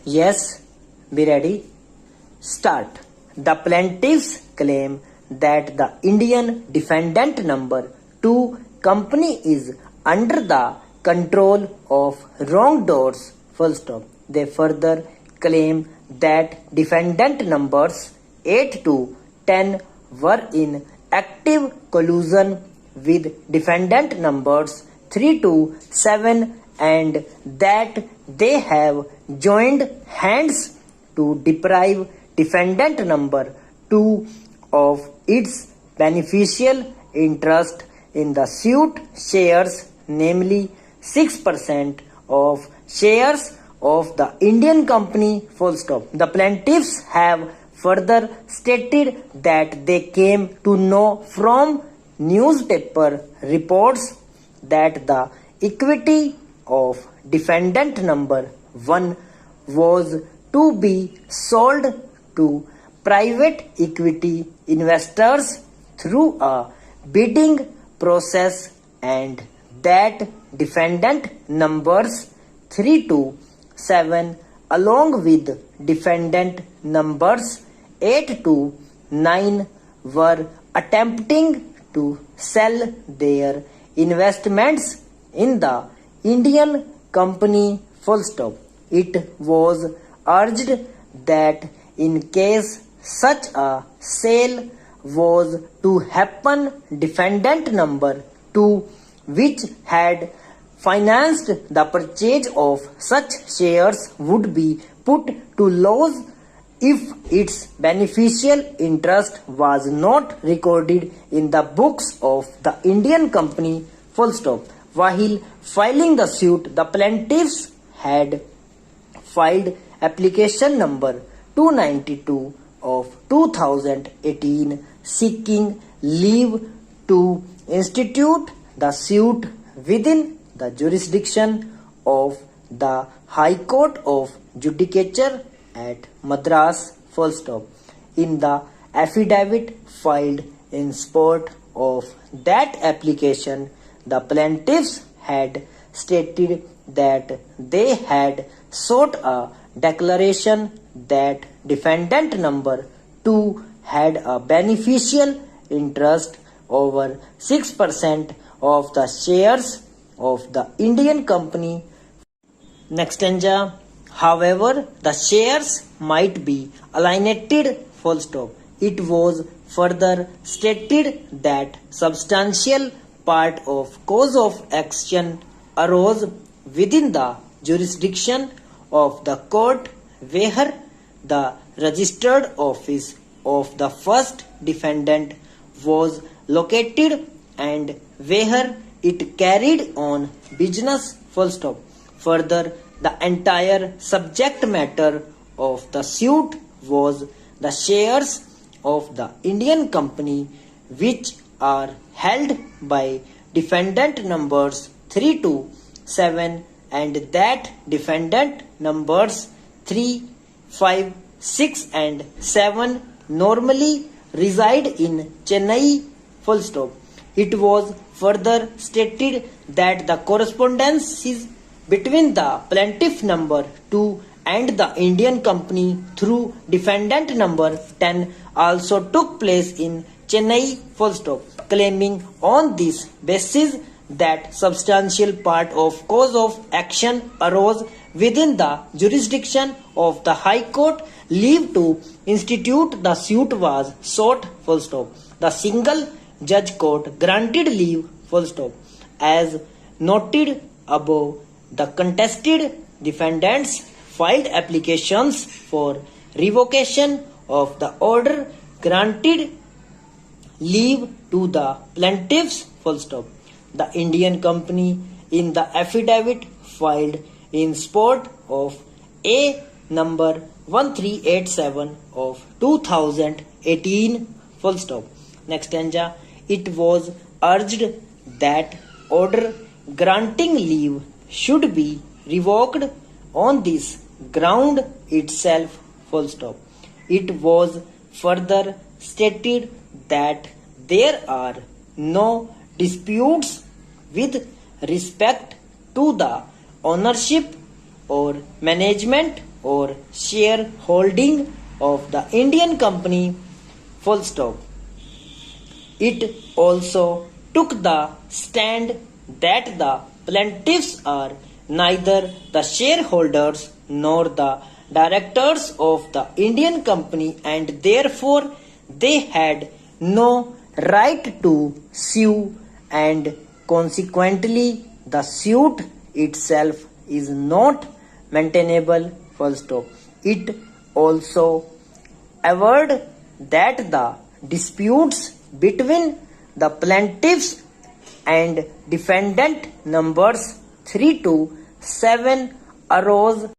Yes, be ready. Start. The plaintiffs claim that the Indian defendant number 2 company is under the control of wrongdoers. Full stop. They further claim that defendant numbers 8 to 10 were in active collusion with defendant numbers 3 to 7 and that they have joined hands to deprive defendant number 2 of its beneficial interest in the suit shares, namely 6% of shares of the Indian company. Full stop. The plaintiffs have further stated that they came to know from newspaper reports that the equity of defendant number 1 was to be sold to private equity investors through a bidding process and that defendant numbers 3 to 7 along with defendant numbers 8 to 9 were attempting to sell their investments in the Indian company. Full stop. It was urged that in case such a sale was to happen, defendant number 2, which had financed the purchase of such shares, would be put to loss if its beneficial interest was not recorded in the books of the Indian company. Full stop. While filing the suit, the plaintiffs had filed application number 292 of 2018 seeking leave to institute the suit within the jurisdiction of the High Court of Judicature at Madras. Full stop. In the affidavit filed in support of that application, the plaintiffs had stated that they had sought a declaration that defendant number 2 had a beneficial interest over 6% of the shares of the Indian company. Next stanza. However, the shares might be alienated. Full stop. It was further stated that substantial part of cause of action arose within the jurisdiction of the court where the registered office of the first defendant was located and where it carried on business. Full stop. Further, the entire subject matter of the suit was the shares of the Indian company which are held by defendant numbers 3 to 7 and that defendant numbers 3, 5, 6 and 7 normally reside in Chennai. Full stop. It was further stated that the correspondences between the plaintiff number 2 and the Indian company through defendant number 10 also took place in Chennai. Full stop. Claiming on this basis that substantial part of cause of action arose within the jurisdiction of the High Court, leave to institute the suit was sought. Full stop. The single judge court granted leave. Full stop. As noted above, the contested defendants filed applications for revocation of the order granted leave to the plaintiffs. Full stop. The Indian company in the affidavit filed in support of A number 1387 of 2018. Full stop. Next stanza. It was urged that order granting leave should be revoked on this ground itself. Full stop. It was further stated that there are no disputes with respect to the ownership or management or shareholding of the Indian company, full stop. It also took the stand that the plaintiffs are neither the shareholders nor the directors of the Indian company and therefore they had no right to sue and consequently the suit itself is not maintainable, full stop. It also averred that the disputes between the plaintiffs and defendant numbers 3 to 7 arose